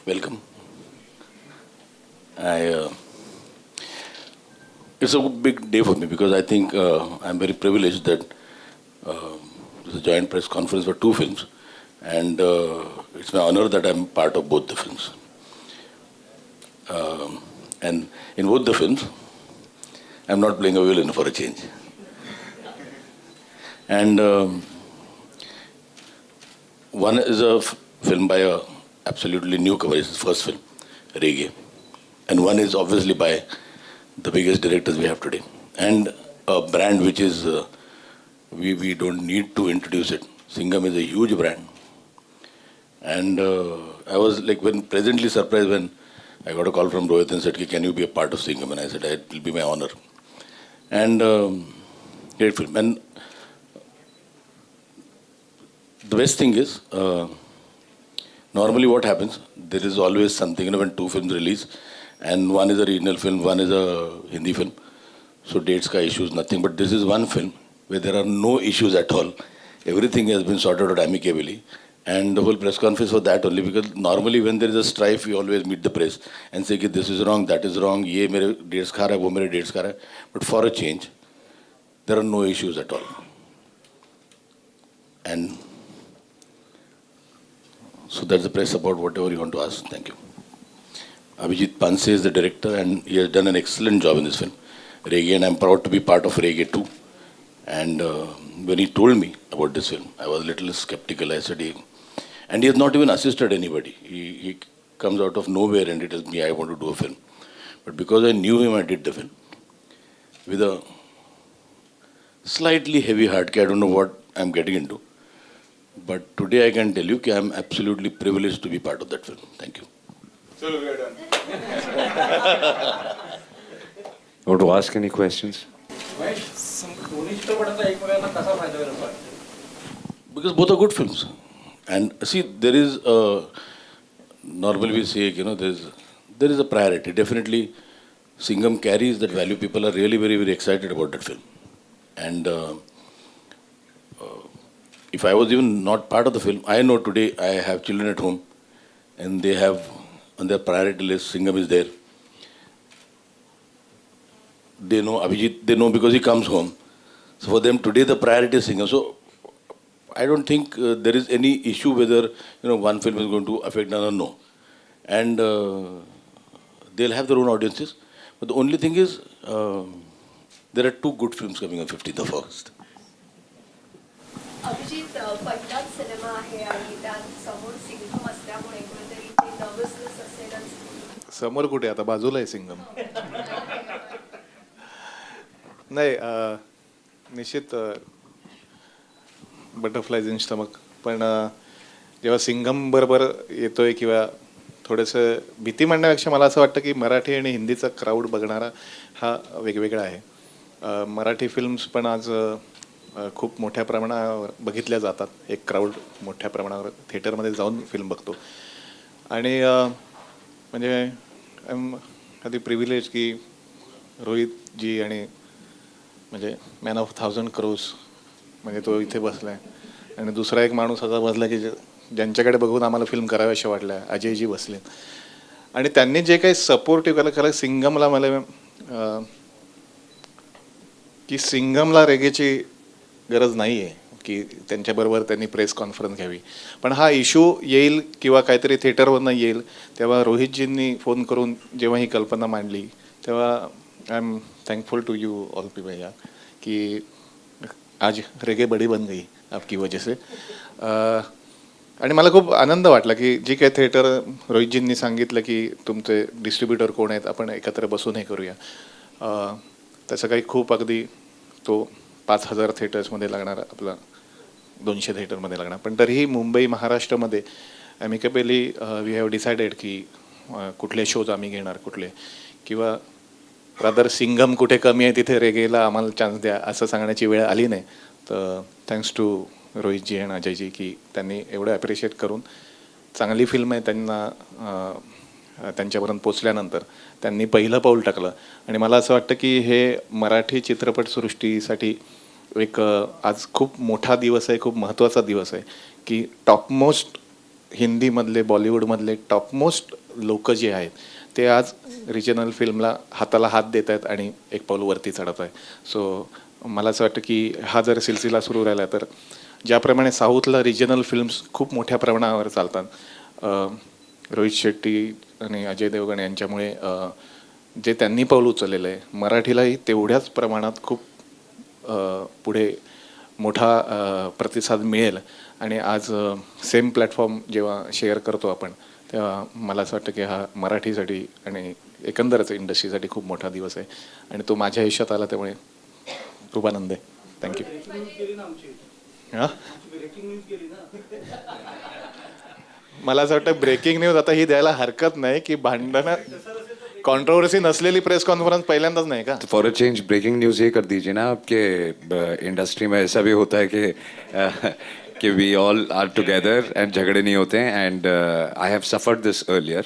Welcome. I, it's a big day for me because I think I'm very privileged that there's a joint press conference for two films, and it's my honor that I'm part of both the films. And in both the films, I'm not playing a villain for a change. And one is a film by a absolutely newcomer. It's his first film, Reggae, and one is obviously by the biggest directors we have today, and a brand which is we don't need to introduce it. Singham is a huge brand, and I was like when presently surprised when I got a call from Rohit and said, "Can you be a part of Singham?" And I said, "It will be my honor." And great film. And the best thing is, normally what happens, there is always something, when two films release, and one is a regional film, one is a Hindi film, so dates ka issues, nothing. But this is one film where there are no issues at all. Everything has been sorted out amicably. And the whole press conference for that only, because normally when there is a strife, we always meet the press and say, this is wrong, that is wrong, ye mere dates kha raha hai, wo mere dates kha raha hai. But for a change, there are no issues at all. And so that's the press about whatever you want to ask. Thank you. Abhijit Panse is the director, and he has done an excellent job in this film, Reggae, and I'm proud to be part of Reggae too. And when he told me about this film, I was a little skeptical. I said, and he has not even assisted anybody. He comes out of nowhere and he tells me, I want to do a film. But because I knew him, I did the film with a slightly heavy heart. I don't know what I'm getting into. But today I can tell you that I'm absolutely privileged to be part of that film. Thank you. So we are done. You want to ask any questions? Because both are good films. And see, there is normally we say, there is a priority. Definitely, Singham carries that value. People are really very, very excited about that film. And if I was even not part of the film, I know today I have children at home and they have on their priority list, Singham is there. They know Abhijit, they know because he comes home. So for them today the priority is Singham. So I don't think there is any issue whether one film is going to affect another. No, and they'll have their own audiences. But the only thing is there are two good films coming on 15th of August. Abhijit पहिलाच cinema आहे आणि त्यात समोर सिंघम असल्यामुळे कुठेतरी ते nervousness असेलच. समोर कुठे आता बाजूला आहे सिंगम. नाही निश्चित बटरफ्लायज इन स्टमक. पण जेव्हा सिंघम बरोबर येतोय किंवा थोडंसं भीती म्हणण्यापेक्षा मला असं वाटतं की मराठी आणि हिंदीचा क्राऊड बघणारा हा वेगवेगळा आहे. मराठी फिल्म्स पण आज खूप मोठ्या प्रमाणावर बघितल्या जातात. एक क्राऊड मोठ्या प्रमाणावर थिएटरमध्ये जाऊन फिल्म बघतो. आणि म्हणजे आय एम आधी प्रिव्हिलेज की रोहितजी आणि म्हणजे मॅन ऑफ 1000 crores म्हणजे तो इथे बसला आहे. आणि दुसरा एक माणूस असा बसला की ज्यांच्याकडे बघून आम्हाला फिल्म कराव्याशा वाटल्या, अजयजी बसले. आणि त्यांनी जे काही सपोर्टिव्ह केलं खरं सिंघमला मला की सिंघमला रेगेची गरज नाही आहे की त्यांच्याबरोबर त्यांनी प्रेस कॉन्फरन्स घ्यावी. पण हा इश्यू येईल किंवा काहीतरी थिएटरवरनं येईल तेव्हा रोहितजींनी फोन करून जेव्हा ही कल्पना मांडली तेव्हा I am thankful to you all people या की आज रेगे बडी बन गई आपकी वजह से. आणि मला खूप आनंद वाटला की जी काही थिएटर रोहितजींनी सांगितलं की तुमचे डिस्ट्रीब्युटर कोण आहेत, आपण एकत्र बसून हे करूया. तसं काही खूप अगदी तो 5000 थिएटर्समध्ये लागणार, आपला 200 थिएटरमध्ये लागणार. पण तरीही मुंबई महाराष्ट्रामध्ये ॲमिकेबली वी हॅव डिसायडेड की कुठले शोज आम्ही घेणार, कुठले किंवा रादर सिंघम कुठे कमी आहे तिथे रेगेला आम्हाला चान्स द्या असं सांगण्याची वेळ आली नाही. तर थँक्स टू रोहितजी आणि अजयजी की त्यांनी एवढं ॲप्रिशिएट करून चांगली फिल्म आहे त्यांना त्यांच्यापर्यंत पोचल्यानंतर त्यांनी पहिलं पाऊल टाकलं. आणि मला असं वाटतं की हे मराठी चित्रपटसृष्टीसाठी एक आज खूप मोठा दिवस आहे, खूप महत्त्वाचा दिवस आहे की टॉपमोस्ट हिंदीमधले बॉलिवूडमधले टॉपमोस्ट लोक जे आहेत ते आज रिजनल फिल्मला हाताला हात देत आहेत आणि एक पाऊल वरती चढत आहे. सो मला असं वाटतं की हा जर सिलसिला सुरू राहिला तर ज्याप्रमाणे साऊथला रिजनल फिल्म्स खूप मोठ्या प्रमाणावर चालतात, रोहित शेट्टी आणि अजय देवगण यांच्यामुळे जे त्यांनी पाऊल उचललेलं आहे, मराठीलाही तेवढ्याच प्रमाणात खूप पुढे मोठा प्रतिसाद मिळेल. आणि आज सेम प्लॅटफॉर्म जेव्हा शेअर करतो आपण, तेव्हा मला असं वाटतं की हा मराठीसाठी आणि एकंदरच इंडस्ट्रीसाठी खूप मोठा दिवस आहे आणि तो माझ्या आयुष्यात आला, त्यामुळे खूप आनंद आहे. थँक्यू. हां, मला असं वाटतं ब्रेकिंग न्यूज आता ही द्यायला हरकत नाही की भांडणं कॉन्ट्रोवर्सी नसलेली प्रेस कॉन्फरन्स पहिल्यांदाच नाही का? For a change breaking news ये कर दीजिए ना, आपके इंडस्ट्री में ऐसा भी होता है कि we all are together and झगड़े नहीं होते हैं. And I have suffered this earlier.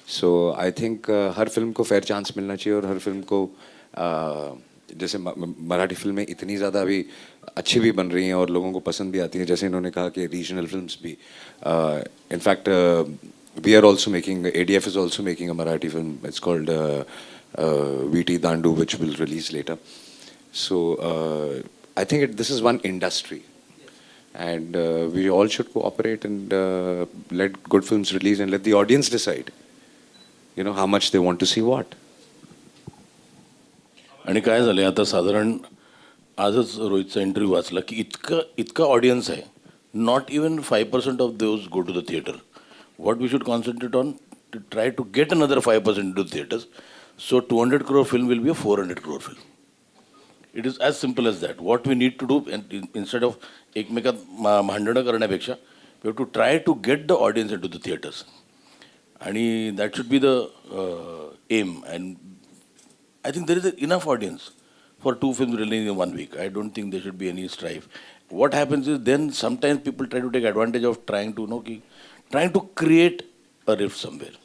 So I think हर फिल्म को फेयर चांस मिलना चाहिए और हर फिल्म को जैसे मराठी फिल्में इतनी ज़्यादा अभी अच्छी भी बन रही हैं और लोगों को पसंद भी आती हैं, जैसे इन्होंने कहा कि रीजनल फिल्म्स भी. In fact we are also making, ADF is also making a Marathi film. It's called VT Dandu, which will release later. So I think this is one industry, and we all should cooperate and let good films release and let the audience decide, you know, how much they want to see what. आणि काय झालं आता साधारण आजच रोहितचा interview वाचला की इतका ऑडियन्स आहे, not even 5% of those go to the theatre. What we should concentrate on to try to get another 5% into theaters. So 200 crore film will be a 400 crore film. It is as simple as that. What we need to do, and instead of एकमेकात भांडणं करण्यापेक्षा, we have to try to get the audience into the theaters. आणि that should be the aim. And I think there is enough audience for 2 films releasing in 1 week. I don't think there should be any strife. What happens is then sometimes people try to take advantage of trying to create a rift somewhere.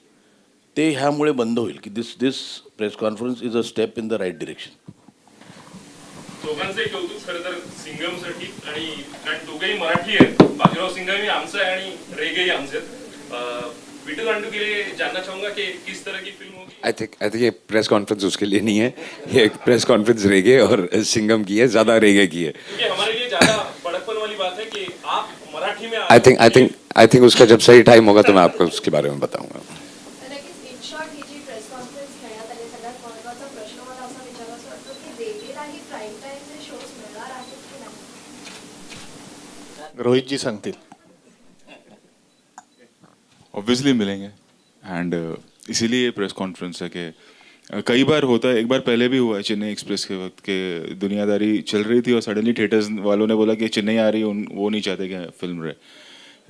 ते ह्यामुळे बंद होईल की this press conference is a step in the right direction. दोघांचे कौतुक खरं तर सिंगमसाठी, आणि कारण दोघेही मराठी आहेत. बाजीराव सिंघमही आमचा आहे आणि रेगेही आमचे आहेत. बिटू दांडू के लिए जानना चाहूंगा कि किस तरह की फिल्म होगी. आई थिंक ये प्रेस कॉन्फ्रेंस उसके लिए नहीं है, ये एक प्रेस कॉन्फ्रेंस रेगे और सिंगम की है, ज़्यादा रेगे की है. क्योंकि हमारे लिए ज़्यादा बड़कपन वाली बात है कि आप मराठी में. आई थिंक उसका जब सही टाइम होगा तो मैं आपको उसके बारे में बताऊंगा. नक्कीच इन शॉर्ट ही जी प्रेस कॉन्फरन्स घेण्यात आली, सगळ्यात महत्त्वाचा प्रश्न मला असा विचारायचा वाटतो की रेगेलाही प्राईम टाईमचे शोज मिळणार आहेत की नाही? रोहितजी सांगतील. ऑब्वियसली मिलेंगे. एंड इसीलिए ये प्रेस कॉन्फ्रेंस है कि कई बार होता है, एक बार पहले भी हुआ है चेन्नई एक्सप्रेस के वक्त के दुनियादारी चल रही थी और सडनली थिएटर्स वालों ने बोला कि चेन्नई आ रही है, वो नहीं चाहते कि फिल्म रहे.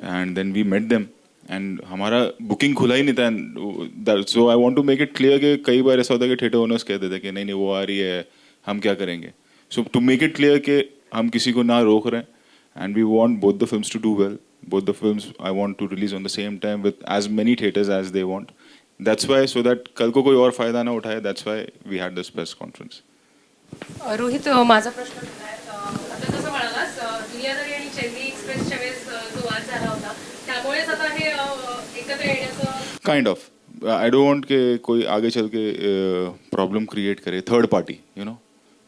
And then we met them and हमारा बुकिंग खुला ही नहीं था. So I want to make it clear कि कई बार ऐसा होता है कि थिएटर ओनर्स कहते थे कि नहीं वो आ रही है, हम क्या करेंगे. So to make it clear कि हम किसी को ना रोक रहे हैं, and we want both the films to do well. Both the films I want to release on the same time with as many theaters as they want. That's why, so that कल को कोई और फायदा ना उठाए. That's why we had this press conference. Rohit, माझा प्रश्न आहे, आता जसं म्हणालास दुनियादारी आणि चेन्नई एक्सप्रेसच्या वेळेस जो वाद झाला होता, त्यामुळेच आता हे एकत्र येण्याचं. Kind of. I don't want कि कोई आगे चल के प्रॉब्लम क्रिएट करे, थर्ड पार्टी, यू नो.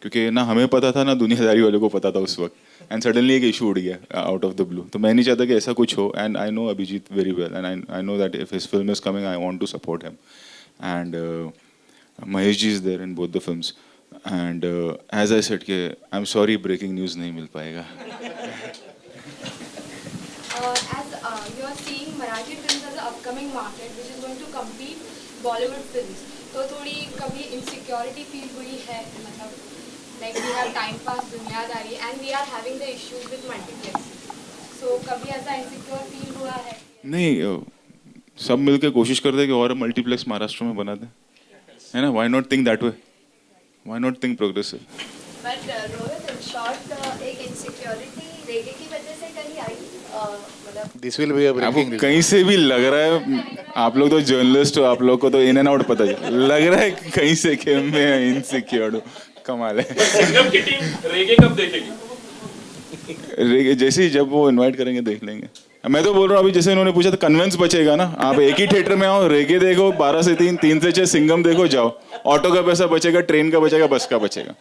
क्योंकि ना हमें पता था ना दुनियादारी वालों को पता था उस वक्त, एंड सडनली एक इशू उड़ गया आउट ऑफ द ब्लू. तो मैं नहीं चाहता कि ऐसा कुछ हो. And I know Abhijit very well, and I know that if his film is coming I want to support him. And Mahesh ji is there in both the films. And as I said कि I am sorry breaking news नहीं मिल पाएगा. As you are seeing Marathi films as an upcoming market which is going to compete Bollywood films, तो थोड़ी कभी insecurity feel हुई है, मतलब like we have time pass Duniyadari and we are having the issues with multiplex, so कभी ऐसा insecure feel हुआ है? नहीं, सब मिलके कोशिश करते हैं कि और मल्टीप्लेक्स महाराष्ट्र में बना दें, है ना. व्हाई नॉट थिंक दैट वे, व्हाई not think progressive. But Rohit, in short एक insecurity रेगे की वजह से कहीं आई, मतलब दिस विल बी अ आपको ब्रेकिंग. कहीं से भी लग रहा है, आप लोग तो जर्नलिस्ट हो, आप लोग को तो इन एंड आउट पता है, लग रहा है कहीं से कि मैं इनसिक्योर हूँ. कमाल है. सिंघम की टीम रेगे कब देखेगी? जैसे ही जब वो इनवाइट करेंगे देख लेंगे. मैं तो बोल रहा हूँ अभी जैसे इन्होंने पूछा था कन्वेंस बचेगा ना, आप एक ही थिएटर में आओ, रेगे देखो 12 से 3, 3 से 6 सिंघम देखो, जाओ। ऑटो का पैसा बचेगा, ट्रेन का बचेगा, बस का बचेगा,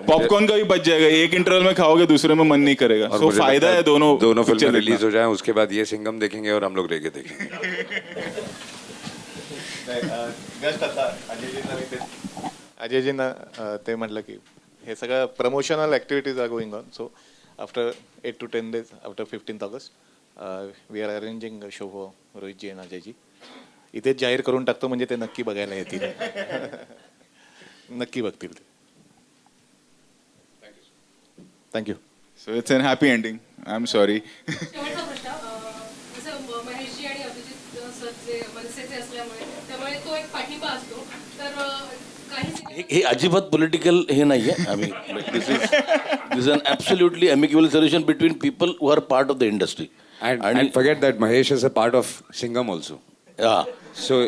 पॉपकॉर्न का भी बच जाएगा। एक इंटरवल में खाओगे, दूसरे में मन नहीं करेगा। और सो मुझे फायदा लगता है दोनों फिल्में picture रिलीज देखना। हो जाएं, उसके बाद ये सिंघम देखेंगे और हम लोग रेगे देखेंगे। अजयजींना ते म्हटलं की हे सगळं promotional activities R going on. So after 8 to 10 days, after 15th August, we R arranging show for Rohit ji आणि अजयजी. इथेच जाहीर करून टाकतो म्हणजे ते नक्की बघायला येतील. नक्की बघतील ते. Thank you. So it's an happy ending. I am sorry. शेवटचा प्रश्न जसं महेशजी आणि अभिजित सरचे मनसेचे असल्यामुळे त्यामुळे तो एक पाठिंबा असतो तर काही हे अजिबात पॉलिटिकल हे नाही आहे. I mean this is an absolutely amicable solution between people who are part of the industry. And forget that Mahesh is a part of Singham also. Yeah. So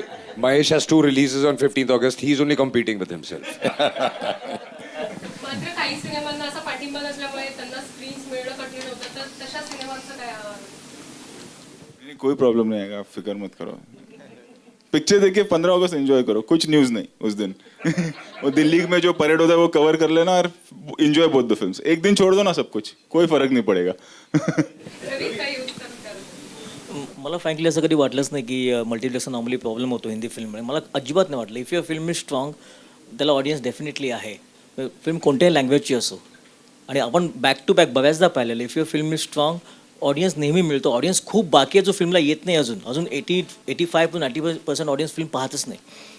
Mahesh has 2 releases on 15th August. He's only competing with himself. मात्र काही सिनेमांना असा पाठिंबा नसल्यामुळे त्यांना screens मिळणं कठीण होतं तर तशा सिनेमांचं काय कोई प्रॉब्लम नहीं आएगा, आप फिक्र मत करो. पिक्चर देखिए 15 अगस्त एंजॉय करो, कुछ न्यूज नहीं उस दिन. वो दिल्ली में जो परेड होता है वो कवर कर लेना और एंजॉय बोथ द फिल्म्स. एक दिन छोड़ दो ना सब कुछ, कोई फर्क नहीं पड़ेगा. रवी काही उत्तर द्याल? मला फ्रँकली असं कधी वाटलंच नाही की मल्टिप्लेक्सचा नॉर्मली प्रॉब्लेम होतो हिंदी फिल्ममध्ये. मला अजिबात नाही वाटलं. If your film is strong त्याला ऑडियन्स डेफिनेटली आहे. फिल्म कोणत्याही लँग्वेजची असो. आणि आपण बॅक टू बॅक बऱ्याचदा पाहिलेलं, if your film is strong audience नेहमी मिळतो. ऑडियन्स खूप बाकी आहे जो फिल्मला येत नाही अजून 85 to 90% ऑडियन्स फिल्म पाहतच नाही.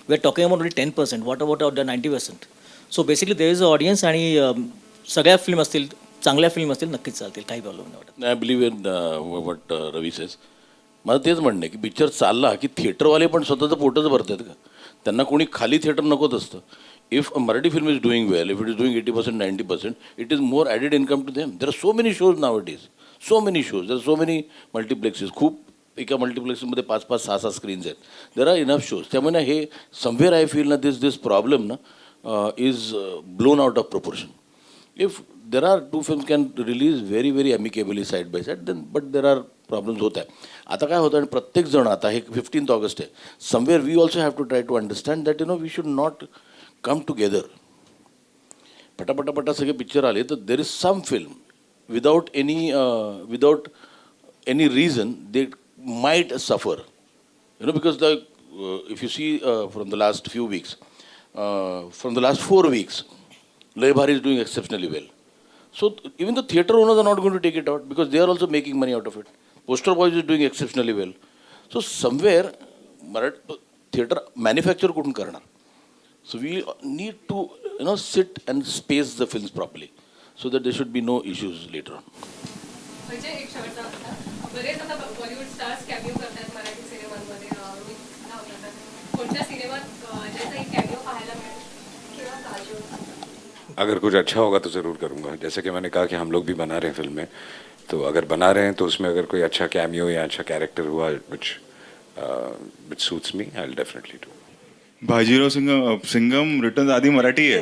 We are talking about 10%. What about the 90%? So basically there is a audience आणि सगळ्या फिल्म असतील, चांगल्या फिल्म असतील, नक्कीच चालतील, काही प्रॉब्लेम नाही वाटत. I believe in what Ravi says. मला तेच म्हणणं आहे की पिक्चर चालला की थिएटरवाले पण स्वतःचं पोटच भरतात का? त्यांना कोणी खाली थिएटर नकोच असतं. If a Marathi film is doing well, if it is doing 80%, 90%, it is more added income to them. There are so many shows now it is. So many shows, there are so many multiplexes. खूप एका मल्टिप्लेक्समध्ये 5-5, 6-6 screens आहेत. There are enough shows. त्यामुळे हे somewhere I feel ना this problem ना is blown out of proportion. If there are 2 films can release very very amicably side by side, then but there are problems होत आहे. आता काय होतं, आणि प्रत्येकजण आता हे 15th August आहे. Somewhere we also have to try to understand that we should not come together. पटापटापटा सगळे पिक्चर आले तर there is some film without any reason they might suffer, because if you see from the last few weeks, from the last 4 weeks, Lay Bhari is doing exceptionally well. So even the theater owners are not going to take it out because they are also making money out of it. Poster Boys is doing exceptionally well. So somewhere theater manufacturer couldn't करणार. So we need to sit and space the films properly, so that there should be no issues later on. म्हणजे एक शेवटचा होता. बरेच आता Bollywood stars cameo करतात मराठी सिनेमांमध्ये. रोहित लावतात. कोणत्या सिनेमात ज्याचा एक कॅमिओ पाहायला मिळेल किंवा काजोल? अगर कुछ अच्छा होगा तो ज़रूर करूँगा. जैसे कि मैंने कहा कि हम लोग भी बना रहे हैं फिल्में, तो अगर बना रहे हैं तो उसमें अगर कोई अच्छा कैमियो या अच्छा कैरेक्टर हुआ which suits me, I will definitely do. Bajirao Singham return आधी मराठी है,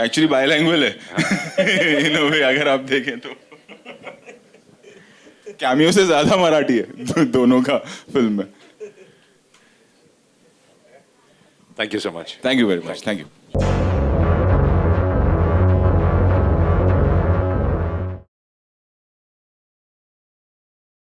एक्चुअली बायलैंग्वेज है इन अ वे. अगर आप देखें तो कैमियो से ज्यादा मराठी है दोनों का फिल्म में. Thank you so much. Thank you very much. Thank you.